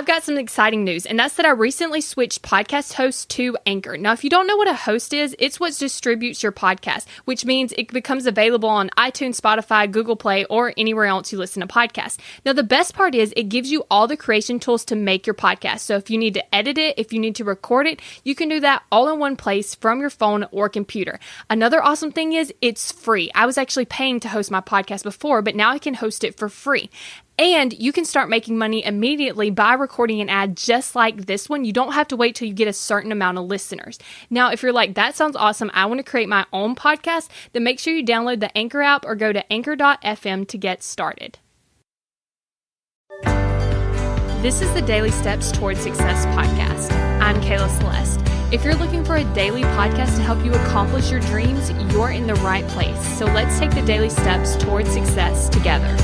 I've got some exciting news, and that's that I recently switched podcast host to Anchor. Now, if you don't know what a host is, it's what distributes your podcast, which means it becomes available on iTunes, Spotify, Google Play, or anywhere else you listen to podcasts. Now, the best part is it gives you all the creation tools to make your podcast. So if you need to edit it, if you need to record it, you can do that all in one place from your phone or computer. Another awesome thing is it's free. I was actually paying to host my podcast before, but now I can host it for free. And you can start making money immediately by recording an ad just like this one. You don't have to wait till you get a certain amount of listeners. Now, if you're like, that sounds awesome, I want to create my own podcast, then make sure you download the Anchor app or go to anchor.fm to get started. This is the Daily Steps Towards Success podcast. I'm Kayla Celeste. If you're looking for a daily podcast to help you accomplish your dreams, you're in the right place. So let's take the daily steps towards success together.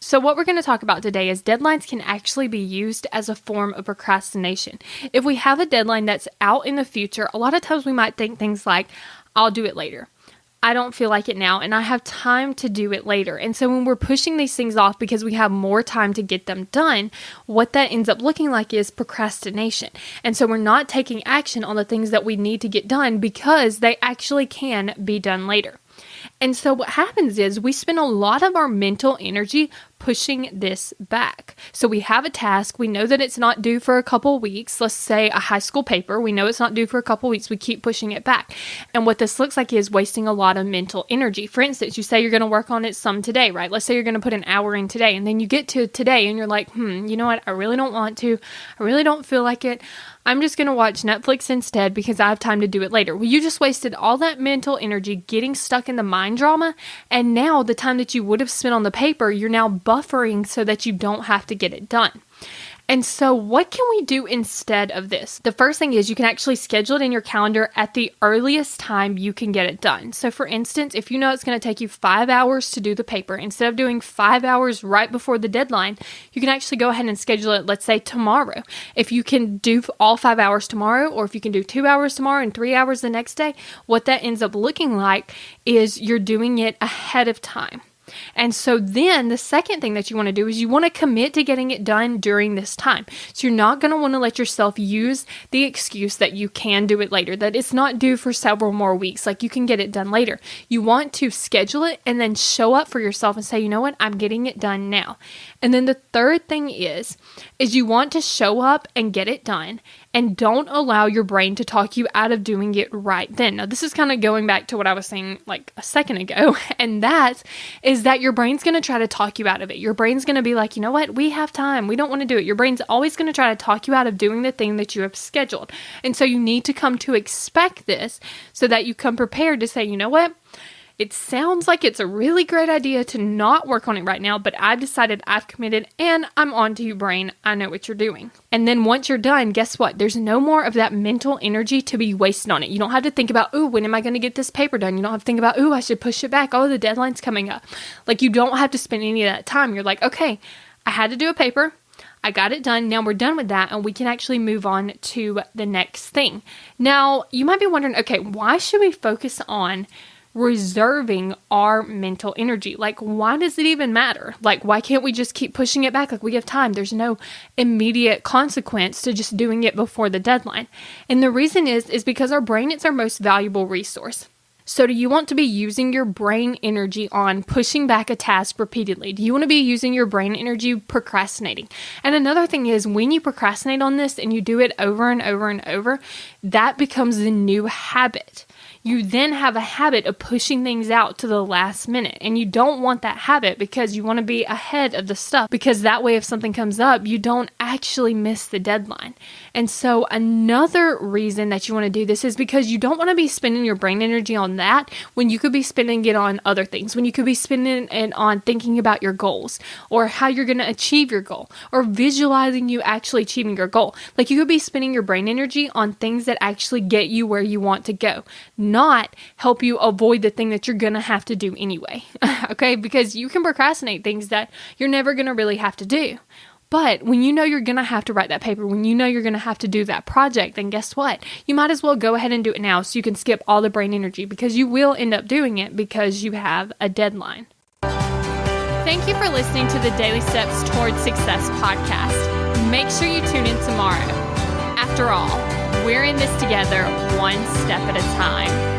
So what we're going to talk about today is deadlines can actually be used as a form of procrastination. If we have a deadline that's out in the future, a lot of times we might think things like, I'll do it later. I don't feel like it now, and I have time to do it later. And so when we're pushing these things off because we have more time to get them done, what that ends up looking like is procrastination. And so we're not taking action on the things that we need to get done because they actually can be done later. And so what happens is we spend a lot of our mental energy pushing this back. So we have a task. We know that it's not due for a couple weeks. Let's say a high school paper. We know it's not due for a couple weeks. We keep pushing it back. And what this looks like is wasting a lot of mental energy. For instance, you say you're going to work on it some today, right? Let's say you're going to put an hour in today, and then you get to today and you're like, you know what? I really don't want to. I really don't feel like it. I'm just going to watch Netflix instead because I have time to do it later. Well, you just wasted all that mental energy getting stuck in the mind drama. And now the time that you would have spent on the paper, you're now buffering so that you don't have to get it done. And so what can we do instead of this? The first thing is you can actually schedule it in your calendar at the earliest time you can get it done. So for instance, if you know it's going to take you 5 hours to do the paper, instead of doing 5 hours right before the deadline, you can actually go ahead and schedule it, let's say tomorrow. If you can do all 5 hours tomorrow, or if you can do 2 hours tomorrow and 3 hours the next day, what that ends up looking like is you're doing it ahead of time. And so then the second thing that you want to do is you want to commit to getting it done during this time. So you're not going to want to let yourself use the excuse that you can do it later, that it's not due for several more weeks, like you can get it done later. You want to schedule it and then show up for yourself and say, you know what, I'm getting it done now. And then the third thing is you want to show up and get it done and don't allow your brain to talk you out of doing it right then. Now, this is kind of going back to what I was saying like a second ago, and that is that your brain's going to try to talk you out of it. Your brain's going to be like, you know what, we have time. We don't want to do it. Your brain's always going to try to talk you out of doing the thing that you have scheduled. And so you need to come to expect this so that you come prepared to say, you know what, it sounds like it's a really great idea to not work on it right now, but I've decided, I've committed, and I'm on to you, brain. I know what you're doing. And then once you're done, guess what? There's no more of that mental energy to be wasted on it. You don't have to think about, when am I going to get this paper done? You don't have to think about, I should push it back. The deadline's coming up. Like, you don't have to spend any of that time. You're like, okay, I had to do a paper. I got it done. Now we're done with that, and we can actually move on to the next thing. Now, you might be wondering, okay, why should we focus on reserving our mental energy? Like, why does it even matter? Like, why can't we just keep pushing it back? Like, we have time. There's no immediate consequence to just doing it before the deadline. And the reason is because our brain is our most valuable resource. So do you want to be using your brain energy on pushing back a task repeatedly? Do you want to be using your brain energy procrastinating? And another thing is, when you procrastinate on this and you do it over and over and over, that becomes the new habit. You then have a habit of pushing things out to the last minute. And you don't want that habit because you want to be ahead of the stuff, because that way if something comes up, you don't actually miss the deadline. And so another reason that you want to do this is because you don't want to be spending your brain energy on that when you could be spending it on other things, when you could be spending it on thinking about your goals or how you're going to achieve your goal or visualizing you actually achieving your goal. Like, you could be spending your brain energy on things that actually get you where you want to go, not help you avoid the thing that you're going to have to do anyway. Okay? Because you can procrastinate things that you're never going to really have to do. But when you know you're going to have to write that paper, when you know you're going to have to do that project, then guess what? You might as well go ahead and do it now so you can skip all the brain energy, because you will end up doing it because you have a deadline. Thank you for listening to the Daily Steps Toward Success podcast. Make sure you tune in tomorrow. After all, we're in this together, one step at a time.